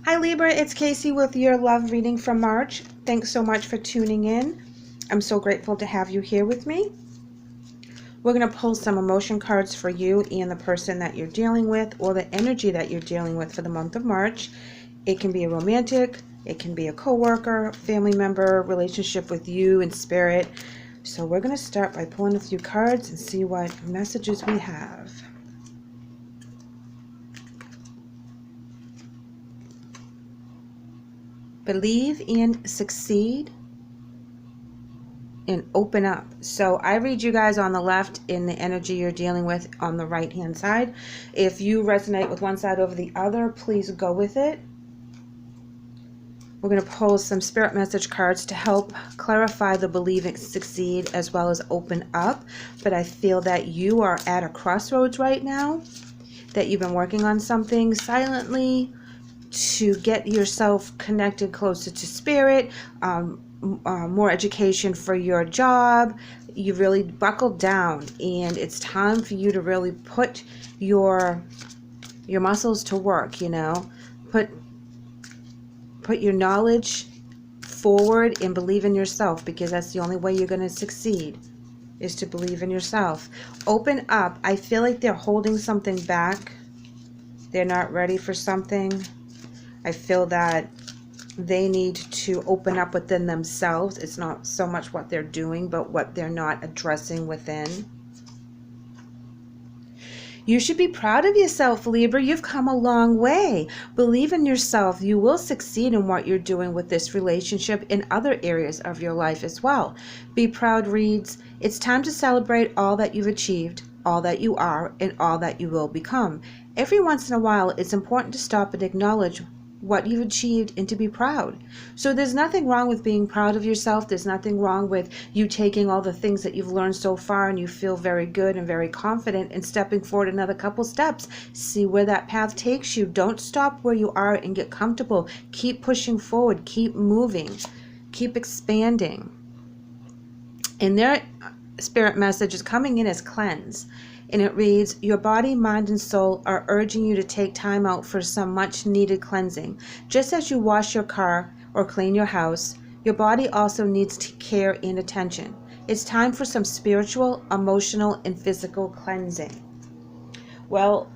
Hi Libra, it's Kacee with your love reading from March. Thanks so much for tuning in. I'm so grateful to have you here with me. We're going to pull some emotion cards for you and the person that you're dealing with, or the energy that you're dealing with for the month of March. It can be a romantic, it can be a coworker, family member, relationship with you in spirit. So we're going to start by pulling a few cards and see what messages we have. Believe and succeed and open up. So I read you guys on the left in the energy you're dealing with on the right hand side. If you resonate with one side over the other, please go with it. We're going to pull some spirit message cards to help clarify the believe and succeed as well as open up. But I feel that you are at a crossroads right now, that you've been working on something silently to get yourself connected closer to spirit, more education for your job. You really buckled down, and it's time for you to really put your muscles to work. Put your knowledge forward and believe in yourself, because that's the only way you're going to succeed, is to believe in yourself. Open up. I feel like they're holding something back. They're not ready for something. I feel that they need to open up within themselves. It's not so much what they're doing, but what they're not addressing within. You should be proud of yourself, Libra. You've come a long way. Believe in yourself. You will succeed in what you're doing with this relationship in other areas of your life as well. Be proud reads, it's time to celebrate all that you've achieved, all that you are, and all that you will become. Every once in a while, it's important to stop and acknowledge what you've achieved and to be proud. So there's nothing wrong with being proud of yourself. There's nothing wrong with you taking all the things that you've learned so far and you feel very good and very confident and stepping forward another couple steps. See where that path takes you. Don't stop where you are and get comfortable. Keep pushing forward. Keep moving. Keep expanding. And their spirit message is coming in as cleanse. And it reads, your body, mind, and soul are urging you to take time out for some much needed cleansing. Just as you wash your car or clean your house, your body also needs care and attention. It's time for some spiritual, emotional, and physical cleansing. Well,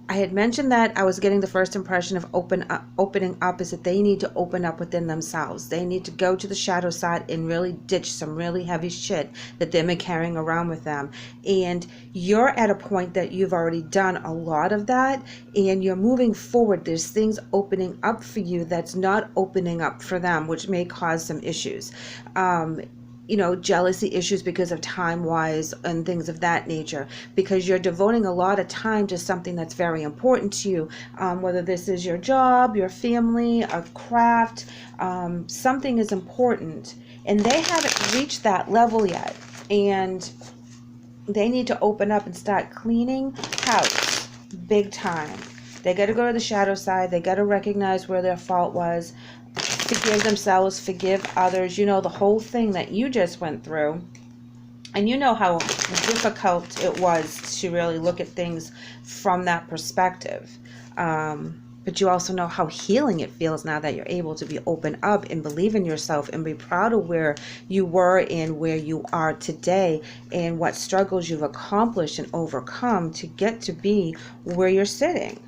I had mentioned that I was getting the first impression of opening up is that they need to open up within themselves. They need to go to the shadow side and really ditch some really heavy shit that they've been carrying around with them. And you're at a point that you've already done a lot of that, and you're moving forward. There's things opening up for you that's not opening up for them, which may cause some issues. Jealousy issues because of time-wise and things of that nature, because you're devoting a lot of time to something that's very important to you, whether this is your job, your family, a craft, something is important, and they haven't reached that level yet, and they need to open up and start cleaning house big time. They got to go to the shadow side. They got to recognize where their fault was, forgive themselves, forgive others, the whole thing that you just went through. And you know how difficult it was to really look at things from that perspective. But you also know how healing it feels now that you're able to be open up and believe in yourself and be proud of where you were and where you are today and what struggles you've accomplished and overcome to get to be where you're sitting.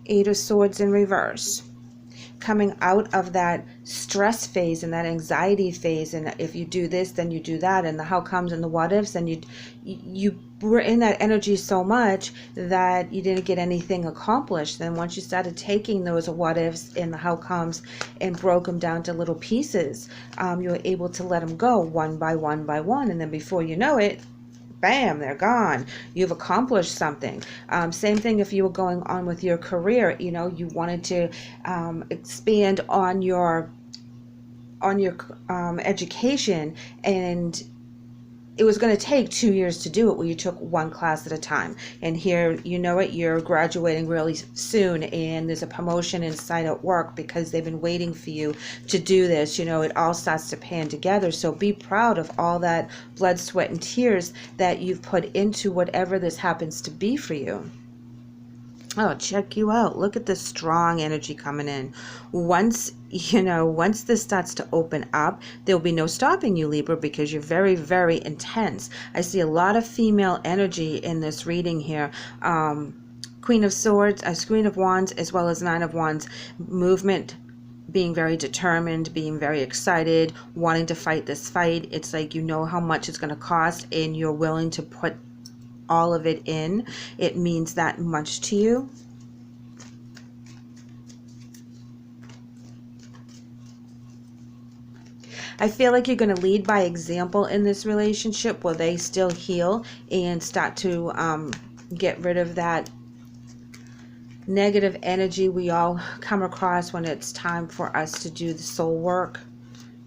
Eight of Swords in reverse. Coming out of that stress phase and that anxiety phase, and if you do this, then you do that, and the how comes and the what ifs, and you were in that energy so much that you didn't get anything accomplished. Then once you started taking those what ifs and the how comes and broke them down to little pieces, you were able to let them go one by one by one, and then before you know it, bam, they're gone. You've accomplished something. Same thing if you were going on with your career. You wanted to expand on your education, and it was going to take 2 years to do it, where you took one class at a time. And here, you're graduating really soon, and there's a promotion in sight at work because they've been waiting for you to do this. It all starts to pan together. So be proud of all that blood, sweat, and tears that you've put into whatever this happens to be for you. Oh, check you out. Look at this strong energy coming in. Once, once this starts to open up, there'll be no stopping you, Libra, because you're very, very intense. I see a lot of female energy in this reading here. Queen of Swords, Queen of Wands, as well as Nine of Wands. Movement, being very determined, being very excited, wanting to fight this fight. It's like you know how much it's going to cost and you're willing to put all of it in. It means that much to you. I feel like you're going to lead by example in this relationship where they still heal and start to get rid of that negative energy we all come across when it's time for us to do the soul work.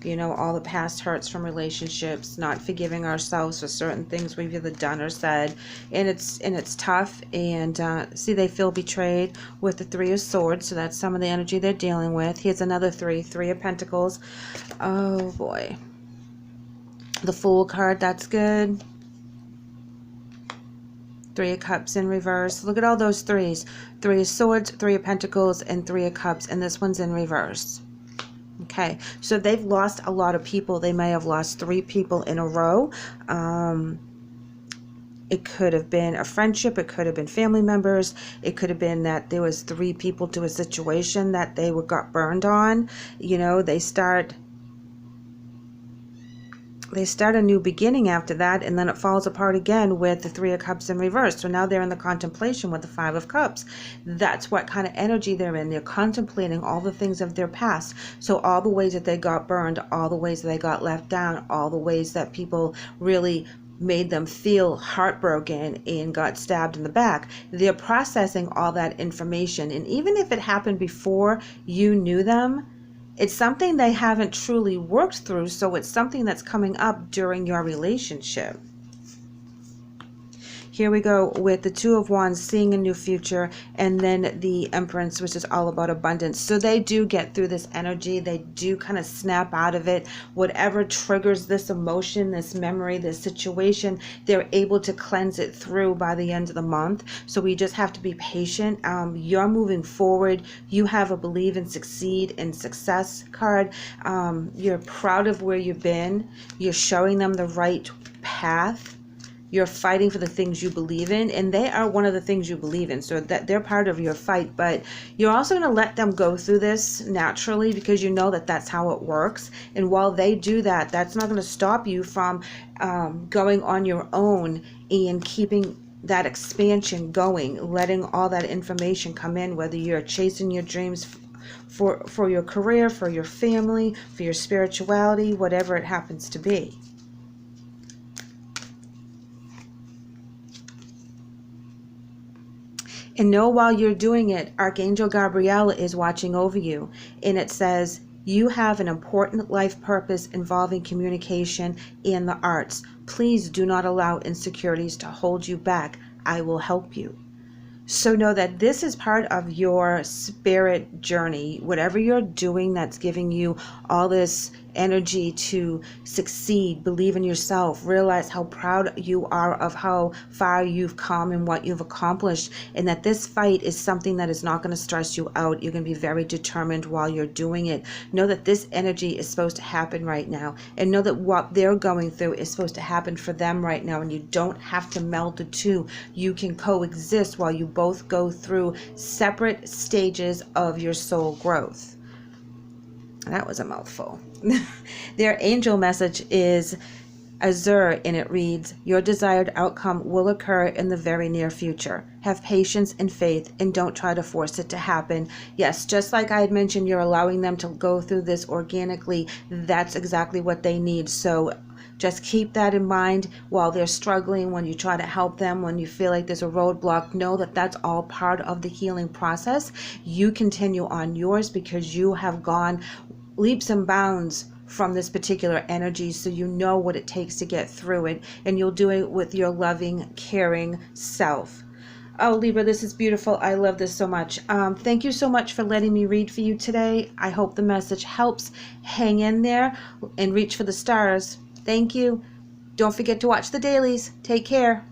All the past hurts from relationships, not forgiving ourselves for certain things we've either done or said, and it's tough. And see, they feel betrayed with the Three of Swords, so that's some of the energy they're dealing with. Here's another Three of Pentacles. Oh boy, the Fool card, that's good. Three of Cups in reverse. Look at all those threes. Three of Swords, Three of Pentacles, and Three of Cups, and this one's in reverse. Okay, so they've lost a lot of people. They may have lost 3 people in a row. It could have been a friendship. It could have been family members. It could have been that there was 3 people to a situation that they got burned on. They start a new beginning after that, and then it falls apart again with the Three of Cups in reverse. So now they're in the contemplation with the Five of Cups. That's what kind of energy they're in. They're contemplating all the things of their past. So all the ways that they got burned, all the ways that they got left down, all the ways that people really made them feel heartbroken and got stabbed in the back. They're processing all that information. And even if it happened before you knew them, it's something they haven't truly worked through, so it's something that's coming up during your relationship. Here we go with the Two of Wands, seeing a new future, and then the Empress, which is all about abundance. So they do get through this energy. They do kind of snap out of it. Whatever triggers this emotion, this memory, this situation, they're able to cleanse it through by the end of the month. So we just have to be patient. You're moving forward. You have a believe and succeed and success card. You're proud of where you've been. You're showing them the right path. You're fighting for the things you believe in, and they are one of the things you believe in, so that they're part of your fight. But you're also going to let them go through this naturally, because you know that that's how it works. And while they do that, that's not going to stop you from going on your own and keeping that expansion going, letting all that information come in, whether you're chasing your dreams for your career, for your family, for your spirituality, whatever it happens to be. And know while you're doing it, Archangel Gabriel is watching over you. And it says, you have an important life purpose involving communication and the arts. Please do not allow insecurities to hold you back. I will help you. So know that this is part of your spirit journey. Whatever you're doing that's giving you all this energy to succeed, believe in yourself, realize how proud you are of how far you've come and what you've accomplished, and that this fight is something that is not going to stress you out. You're going to be very determined while you're doing it. Know that this energy is supposed to happen right now, and know that what they're going through is supposed to happen for them right now, and you don't have to meld the two. You can coexist while you both go through separate stages of your soul growth. That was a mouthful. Their angel message is Azure, and it reads, your desired outcome will occur in the very near future. Have patience and faith, and don't try to force it to happen. Yes, just like I had mentioned, you're allowing them to go through this organically. That's exactly what they need. So just keep that in mind while they're struggling, when you try to help them, when you feel like there's a roadblock. Know that that's all part of the healing process. You continue on yours because you have gone leaps and bounds from this particular energy, so you know what it takes to get through it, and you'll do it with your loving, caring self. Oh, Libra, this is beautiful. I love this so much. Thank you so much for letting me read for you today. I hope the message helps. Hang in there and reach for the stars. Thank you. Don't forget to watch the dailies. Take care.